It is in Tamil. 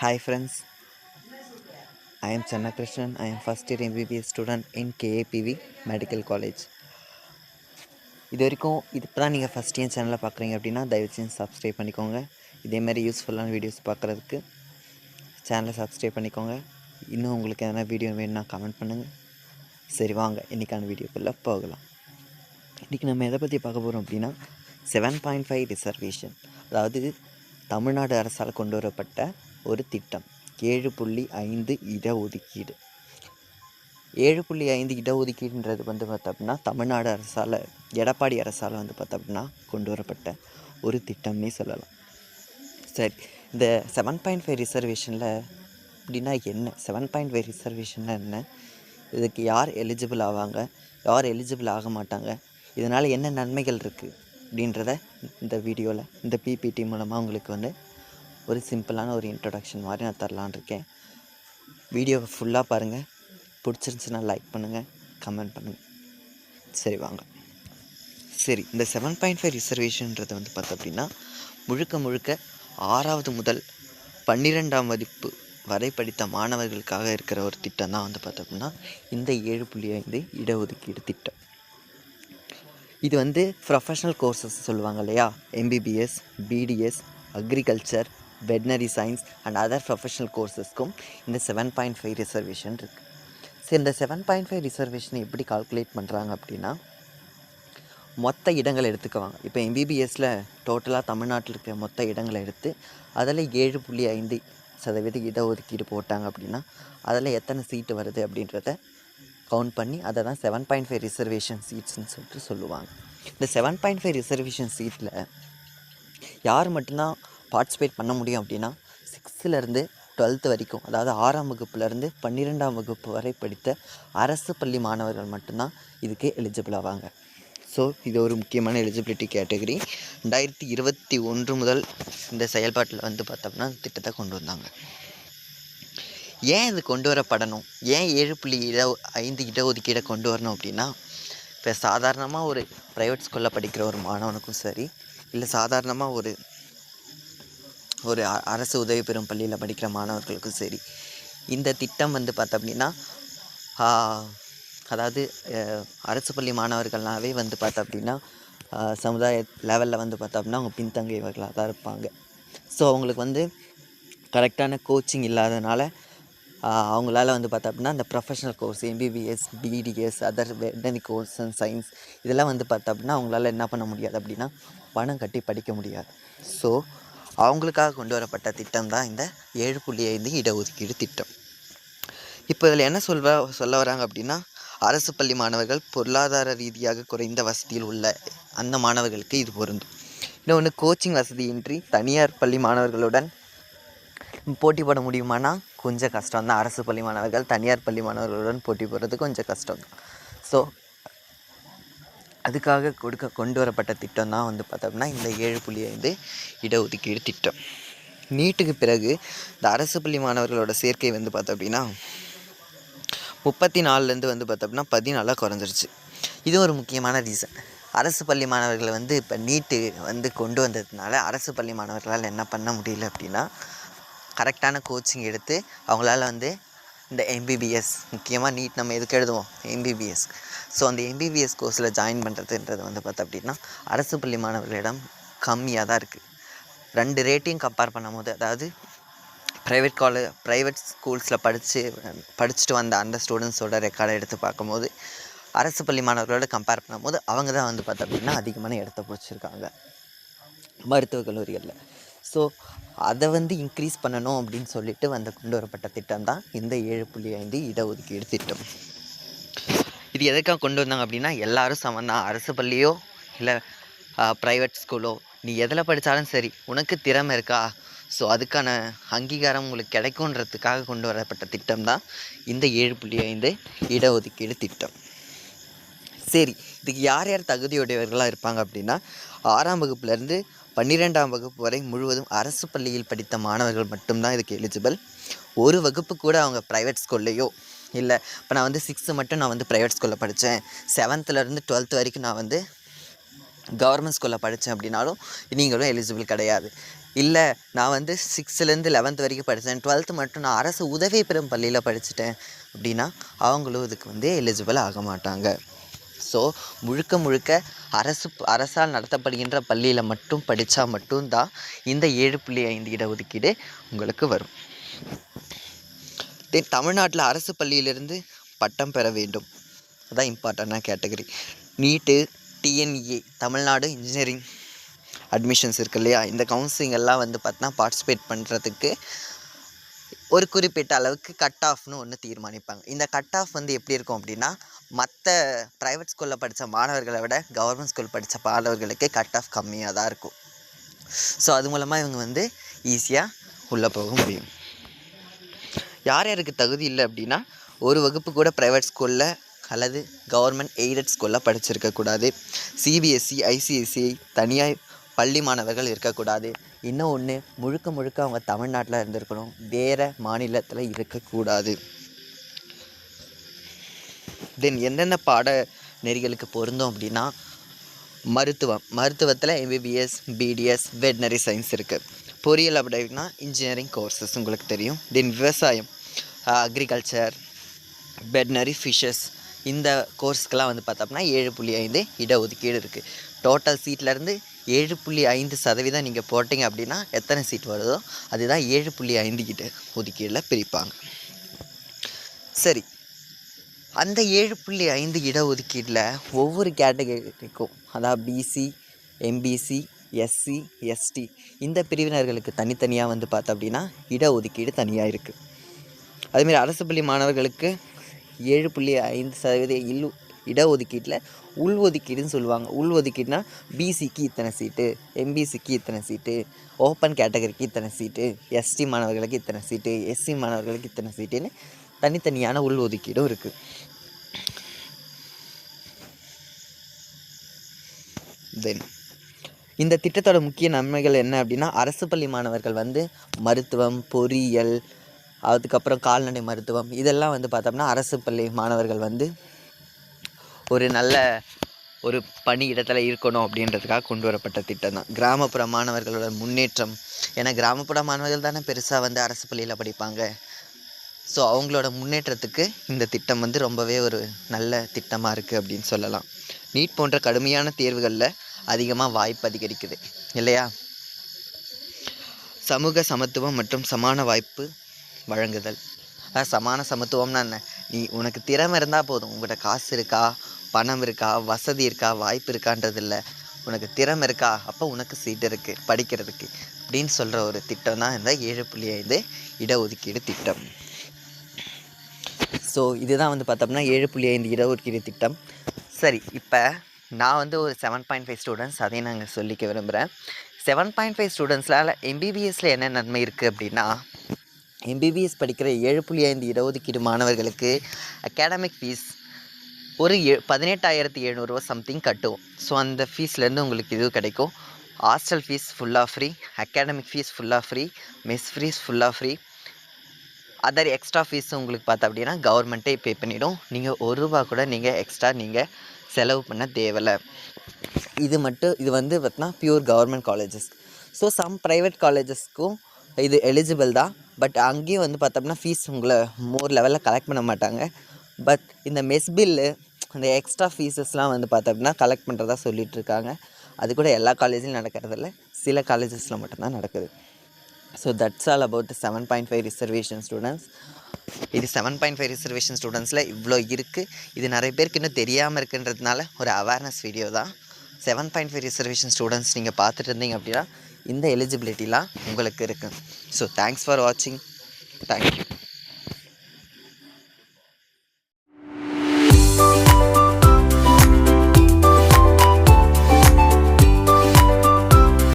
Hi friends, I am Channa Krishnan. I am first year MBBS student in KAPV Medical College. இது வரைக்கும் இப்போ தான் நீங்கள் ஃபஸ்ட் இயர் சேனலில் பார்க்குறீங்க அப்படின்னா தயவு செஞ்சு சப்ஸ்கிரைப் பண்ணிக்கோங்க. இதேமாதிரி யூஸ்ஃபுல்லான வீடியோஸ் பார்க்குறதுக்கு சேனலை சப்ஸ்கிரைப் பண்ணிக்கோங்க. இன்னும் உங்களுக்கு எதனா வீடியோ வேணும்னா கமெண்ட் பண்ணுங்கள். சரி வாங்க இன்றைக்கான வீடியோக்குள்ளே போகலாம். இன்றைக்கி நம்ம எதை பற்றி பார்க்க போகிறோம் அப்படின்னா 7.5 ரிசர்வேஷன், அதாவது தமிழ்நாடு அரசால் கொண்டு வரப்பட்ட ஒரு திட்டம் 7.5 இடஒதுக்கீடு. 7.5 இடஒதுக்கீடுன்றது வந்து பார்த்தோம்னா தமிழ்நாடு அரசால் எடப்பாடி அரசால் வந்து பார்த்தோம்னா கொண்டு வரப்பட்ட ஒரு திட்டம்னே சொல்லலாம். சரி, இந்த 7.5 ரிசர்வேஷனில் அப்படின்னா என்ன, 7.5 ரிசர்வேஷன்னா என்ன, இதுக்கு யார் எலிஜிபிள் ஆவாங்க, யார் எலிஜிபிள் ஆக மாட்டாங்க, இதனால் என்ன நன்மைகள் இருக்குது அப்படின்றத இந்த வீடியோவில் இந்த பிபிடி மூலமாக உங்களுக்கு வந்து ஒரு சிம்பிளான ஒரு இன்ட்ரொடக்ஷன் மாதிரி நான் தரலான் இருக்கேன். வீடியோவை ஃபுல்லாக பாருங்கள். பிடிச்சிருந்துச்சுன்னா லைக் பண்ணுங்கள், கமெண்ட் பண்ணுங்கள். சரி வாங்க. சரி, இந்த 7.5 ரிசர்வேஷன்ன்றது வந்து பார்த்தோம் அப்படின்னா முழுக்க 6வது முதல் 12ஆம் வகுப்பு வரை படித்த மாணவர்களுக்காக இருக்கிற ஒரு திட்டம் தான் வந்து பார்த்தோம்னா இந்த 7.5 இடஒதுக்கீடு திட்டம். இது வந்து ப்ரொஃபஷ்னல் கோர்சஸ் சொல்லுவாங்க இல்லையா, MBBS, BDS, agriculture, veterinary science and other professional கோர்சஸ்க்கும் இந்த 7.5 ரிசர்வேஷன் இருக்குது. சரி, இந்த 7.5 ரிசர்வேஷனை எப்படி கால்குலேட் பண்ணுறாங்க அப்படின்னா மொத்த இடங்களை எடுத்துக்குவாங்க. இப்போ MBBSல டோட்டலாக தமிழ்நாட்டில் இருக்கிற மொத்த இடங்களை எடுத்து அதில் 7.5% இடஒதுக்கீடு போட்டாங்க அப்படின்னா அதில் எத்தனை சீட்டு வருது அப்படின்றத கவுண்ட் பண்ணி அதை தான் 7.5 ரிசர்வேஷன் சீட்ஸ்ன்னு சொல்லிட்டு சொல்லுவாங்க. இந்த 7.5 ரிசர்வேஷன் சீட்டில் யார் மட்டும்தான் பார்ட்டிசிபேட் பண்ண முடியும் அப்படின்னா 6லேருந்து 12th வரைக்கும், அதாவது 6ஆம் வகுப்புலேருந்து 12ஆம் வகுப்பு வரை படித்த அரசு பள்ளி மாணவர்கள் மட்டும்தான் இதுக்கு எலிஜிபிள் ஆவாங்க. ஸோ இது ஒரு முக்கியமான எலிஜிபிலிட்டி கேட்டகரி. 2021 முதல் இந்த செயல்பாட்டில் வந்து பார்த்தோம்னா திட்டத்தை கொண்டு வந்தாங்க. ஏன் இது கொண்டு வரப்படணும், ஏன் 7.5 இடஒதுக்கீடை கொண்டு வரணும் அப்படின்னா, இப்போ சாதாரணமாக ஒரு ப்ரைவேட் ஸ்கூலில் படிக்கிற ஒரு மாணவனுக்கும் சரி, இல்லை சாதாரணமாக ஒரு அரசு உதவி பெறும் பள்ளியில் படிக்கிற மாணவர்களுக்கும் சரி, இந்த திட்டம் வந்து பார்த்தோம் அப்படின்னா அதாவது அரசு பள்ளி மாணவர்கள்னாவே வந்து பார்த்தோம் அப்படின்னா சமுதாய லெவலில் வந்து பார்த்தோம் அப்படின்னா அவங்க பின்தங்கியவர்களாக தான் இருப்பாங்க. ஸோ அவங்களுக்கு வந்து கரெக்டான கோச்சிங் இல்லாதனால அவங்களால வந்து பார்த்தோம் அப்படின்னா அந்த professional course MBBS, BDS, other veterinary course and science இதெல்லாம் வந்து பார்த்தோம் அப்படின்னா அவங்களால என்ன பண்ண முடியாது அப்படின்னா பணம் கட்டி படிக்க முடியாது. ஸோ அவங்களுக்காக கொண்டு வரப்பட்ட திட்டம் தான் இந்த 7.5 இடஒதுக்கீடு திட்டம். இப்போ இதில் என்ன சொல்ல வராங்க அப்படின்னா, அரசு பள்ளி மாணவர்கள் பொருளாதார ரீதியாக குறைந்த வசதியில் உள்ள அந்த மாணவர்களுக்கு இது பொருந்தும். இன்னொன்று, கோச்சிங் வசதியின்றி தனியார் பள்ளி மாணவர்களுடன் போட்டி போட முடியுமானா கொஞ்சம் கஷ்டம் தான். அரசு பள்ளி மாணவர்கள் தனியார் பள்ளி மாணவர்களுடன் போட்டி போடுறது கொஞ்சம் கஷ்டம் தான். ஸோ அதுக்காக கொண்டு வரப்பட்ட திட்டம் தான் வந்து பார்த்தோம்னா இந்த 7.5 இடஒதுக்கீடு திட்டம். நீட்டுக்கு பிறகு இந்த அரசு பள்ளி மாணவர்களோட சேர்க்கை வந்து பார்த்தோம் அப்படின்னா 34லேருந்து வந்து பார்த்தோம்னா 14 குறைஞ்சிருச்சு. இது ஒரு முக்கியமான ரீசன். அரசு பள்ளி மாணவர்களை வந்து இப்போ நீட்டு வந்து கொண்டு வந்ததுனால அரசு பள்ளி மாணவர்களால் என்ன பண்ண முடியல அப்படின்னா கரெக்டான கோச்சிங் எடுத்து அவங்களால வந்து இந்த MBBS, முக்கியமாக நீட் நம்ம எதுக்கு எழுதுவோம், MBBS. ஸோ அந்த MBBS கோர்ஸில் ஜாயின் பண்ணுறதுன்றது வந்து பார்த்தோம் அப்படின்னா அரசு பள்ளி மாணவர்களிடம் கம்மியாக தான் இருக்குது. 2 ரேட்டையும் கம்பேர் பண்ணும் போது, அதாவது ப்ரைவேட் ஸ்கூல்ஸில் படிச்சுட்டு வந்த அந்த ஸ்டூடெண்ட்ஸோட ரெக்கார்டை எடுத்து பார்க்கும்போது அரசு பள்ளி மாணவர்களோட கம்பேர் பண்ணும்போது அவங்க தான் வந்து பார்த்தோம் அப்படின்னா அதிகமான இடத்த பிடிச்சிருக்காங்க மருத்துவக் கல்லூரிகளில். ஸோ அதை வந்து இன்க்ரீஸ் பண்ணணும் அப்படின்னு சொல்லிட்டு கொண்டு வரப்பட்ட திட்டம் தான் இந்த 7.5 இடஒதுக்கீடு திட்டம். இது எதுக்காக கொண்டு வந்தாங்க அப்படின்னா எல்லாரும் சமந்தான். அரசு பள்ளியோ இல்லை ப்ரைவேட் ஸ்கூலோ, நீ எதில் படித்தாலும் சரி, உனக்கு திறமை இருக்கா, ஸோ அதுக்கான அங்கீகாரம் உங்களுக்கு கிடைக்குன்றதுக்காக கொண்டு வரப்பட்ட திட்டம் தான் இந்த 7.5 இடஒதுக்கீடு திட்டம். சரி, இதுக்கு யார் யார் தகுதியுடையவர்களாக இருப்பாங்க அப்படின்னா 6ஆம் வகுப்புலேருந்து 12ஆம் வகுப்பு வரை முழுவதும் அரசு பள்ளியில் படித்த மாணவர்கள் மட்டும்தான் இதுக்கு எலிஜிபிள். ஒரு வகுப்பு கூட அவங்க ப்ரைவேட் ஸ்கூல்லையோ, இல்லை இப்போ நான் வந்து 6th மட்டும் நான் வந்து ப்ரைவேட் ஸ்கூலில் படித்தேன், 7th-லேருந்து 12th வரைக்கும் நான் வந்து கவர்மெண்ட் ஸ்கூலில் படித்தேன் அப்படின்னாலும் நீங்களும் எலிஜிபிள் கிடையாது. இல்லை நான் வந்து 6லேருந்து 11th வரைக்கும் படித்தேன், 12th மட்டும் நான் அரசு உதவி பெறும் பள்ளியில் படிச்சுட்டேன் அப்படின்னா அவங்களும் இதுக்கு வந்து எலிஜிபிள் ஆக மாட்டாங்க. ஸோ முழுக்க அரசால் நடத்தப்படுகின்ற பள்ளியில் மட்டும் படித்தா மட்டும்தான் இந்த 7.5 இடஒதுக்கீடு உங்களுக்கு வரும். தமிழ்நாட்டில் அரசு பள்ளியிலிருந்து பட்டம் பெற வேண்டும், அதான் இம்பார்ட்டண்டான கேட்டகரி. நீட்டு, டிஎன்இஏ தமிழ்நாடு இன்ஜினியரிங் அட்மிஷன்ஸ் இருக்குது இல்லையா, இந்த கவுன்சிலிங் எல்லாம் வந்து பார்த்தீங்கன்னா பார்ட்டிசிபேட் பண்ணுறதுக்கு ஒரு குறிப்பிட்ட அளவுக்கு கட் ஆஃப்னு ஒன்று தீர்மானிப்பாங்க. இந்த கட் ஆஃப் வந்து எப்படி இருக்கும் அப்படின்னா, மற்ற ப்ரைவேட் ஸ்கூலில் படித்த மாணவர்களை விட கவர்மெண்ட் ஸ்கூல் படித்த மாணவர்களுக்கு கட் ஆஃப் கம்மியாக தான் இருக்கும். ஸோ அது மூலமாக இவங்க வந்து ஈஸியாக உள்ளே போக முடியும். யார் யாருக்கு தகுதி இல்லை அப்படின்னா, ஒரு வகுப்பு கூட ப்ரைவேட் ஸ்கூலில் அல்லது கவர்மெண்ட் எய்டட் ஸ்கூலில் படிச்சிருக்கக்கூடாது, சிபிஎஸ்சி ஐசிஎஸ்சிஐ தனியார் பள்ளி மாணவர்கள் இருக்கக்கூடாது, இன்னும் ஒன்று முழுக்க அவங்க தமிழ்நாட்டில் இருந்திருக்கணும், வேறு மாநிலத்தில் இருக்கக்கூடாது. தென் எந்தெந்த பாட நெறிகளுக்கு பொருந்தும் அப்படின்னா, மருத்துவத்தில் எம்பிபிஎஸ், பிடிஎஸ், வெட்னரி சயின்ஸ் இருக்குது. பொறியியல் அப்படின்னா இன்ஜினியரிங் கோர்சஸ் உங்களுக்கு தெரியும். தென் விவசாயம், அக்ரிகல்ச்சர், வெட்னரி, ஃபிஷஸ், இந்த கோர்ஸ்க்கெலாம் வந்து பார்த்தோம்னா 7.5 இடஒதுக்கீடு இருக்குது. டோட்டல் சீட்லேருந்து 7.5% நீங்கள் போட்டிங்க அப்படின்னா எத்தனை சீட் வருதோ அதுதான் 7.5 இடஒதுக்கீடில் பிரிப்பாங்க. சரி, அந்த 7.5 இடஒதுக்கீடில் ஒவ்வொரு கேட்டகரிக்கும், அதாவது பிசி, எம்பிசி, எஸ்சி, எஸ்டி இந்த பிரிவினர்களுக்கு தனித்தனியாக வந்து பார்த்தோம் அப்படின்னா இடஒதுக்கீடு தனியாக இருக்குது. அதுமாரி அரசு பள்ளி மாணவர்களுக்கு 7.5% இடஒதுக்கீட்டில் உள்ஒதுக்கீடுன்னு சொல்லுவாங்க. உள்ஒதுக்கீடுனா பிசிக்கு இத்தனை சீட்டு, எம்பிசிக்கு இத்தனை சீட்டு, ஓப்பன் கேட்டகரிக்கு இத்தனை சீட்டு, எஸ்டி மாணவர்களுக்கு இத்தனை சீட்டு, எஸ்சி மாணவர்களுக்கு இத்தனை சீட்டுன்னு தனித்தனியான உள்ஒதுக்கீடும் இருக்குது. தென் இந்த திட்டத்தோட முக்கிய நன்மைகள் என்ன அப்படின்னா, அரசு பள்ளி மாணவர்கள் வந்து மருத்துவம், பொறியியல், அதுக்கப்புறம் கால்நடை மருத்துவம் இதெல்லாம் வந்து பார்த்தோம்னா அரசு பள்ளி மாணவர்கள் வந்து ஒரு நல்ல ஒரு பணி இடத்துல இருக்கணும் அப்படின்றதுக்காக கொண்டு வரப்பட்ட திட்டம் தான். கிராமப்புற மாணவர்களோட முன்னேற்றம், ஏன்னா கிராமப்புற மாணவர்கள் தானே பெருசாக வந்து அரசு பள்ளியில் படிப்பாங்க. ஸோ அவங்களோட முன்னேற்றத்துக்கு இந்த திட்டம் வந்து ரொம்பவே ஒரு நல்ல திட்டமாக இருக்குது அப்படின்னு சொல்லலாம். நீட் போன்ற கடுமையான தேர்வுகளில் அதிகமாக வாய்ப்பு அதிகரிக்குது இல்லையா. சமூக சமத்துவம் மற்றும் சமான வாய்ப்பு வழங்குதல். சமான சமத்துவம்னா என்ன, நீ உனக்கு திறமை இருந்தால் போதும், உங்கள்கிட்ட காசு இருக்கா, பணம் இருக்கா, வசதி இருக்கா, வாய்ப்பு இருக்கான்றது இல்லை, உனக்கு திறமை இருக்கா, அப்போ உனக்கு சீட் இருக்குது படிக்கிறதுக்கு அப்படின்னு சொல்கிற ஒரு திட்டம் தான் இந்த 7.5 இடஒதுக்கீடு திட்டம். ஸோ இதுதான் வந்து பார்த்தோம்னா 7.5 இடஒதுக்கீடு திட்டம். சரி, இப்போ நான் வந்து ஒரு 7.5 ஸ்டூடெண்ட்ஸ், அதையும் நாங்கள் சொல்லிக்க விரும்புகிறேன். 7.5 ஸ்டூடெண்ட்ஸால் எம்பிபிஎஸ்சில் என்ன நன்மை இருக்குது அப்படின்னா, எம்பிபிஎஸ் படிக்கிற 7.5 இடஒதுக்கீடு மாணவர்களுக்கு அகாடமிக் ஃபீஸ் ஒரு 18,700 சம்திங் கட்டுவோம். ஸோ அந்த ஃபீஸ்லேருந்து உங்களுக்கு இது கிடைக்கும். ஹாஸ்டல் ஃபீஸ் ஃபுல்லாக ஃப்ரீ, அகாடமிக் ஃபீஸ் ஃபுல்லாக ஃப்ரீ, மெஸ் ஃபீஸ் ஃபுல்லாக ஃப்ரீ, அதர் எக்ஸ்ட்ரா ஃபீஸ் உங்களுக்கு பார்த்தா அப்படின்னா கவர்மெண்ட்டே பே பண்ணிவிடும். நீங்கள் ₹1 கூட நீங்கள் எக்ஸ்ட்ரா நீங்கள் செலவு பண்ண தேவையில்லை. இது வந்து பார்த்தீங்கன்னா pure government colleges. So some private காலேஜஸ்க்கும் இது எலிஜிபிள் தான். பட் அங்கேயும் வந்து பார்த்தோம்னா ஃபீஸ் உங்களை மோர் லெவலில் கலெக்ட் பண்ண மாட்டாங்க. பட் இந்த மெஸ் பில்லு, அந்த எக்ஸ்ட்ரா ஃபீஸஸ்லாம் வந்து பார்த்தோம்னா கலெக்ட் பண்ணுறதா சொல்லிகிட்ருக்காங்க. அது கூட எல்லா காலேஜ்லையும் நடக்கிறதில்ல, சில காலேஜஸில் மட்டும்தான் நடக்குது. So that's all about 7.5 reservation students. இது 7.5 ரிசர்வேஷன் ஸ்டூடெண்ட்ஸில் இவ்வளோ இருக்குது. இது நிறைய பேருக்கு இன்னும் தெரியாமல் இருக்குன்றதுனால ஒரு அவேர்னஸ் வீடியோ தான். 7.5 ரிசர்வேஷன் ஸ்டூடெண்ட்ஸ் நீங்கள் பார்த்துட்டு இருந்தீங்க அப்படின்னா இந்த எலிஜிபிலிட்டிலாம் உங்களுக்கு இருக்குது. ஸோ தேங்க்ஸ் ஃபார் வாட்சிங். தேங்க்யூ.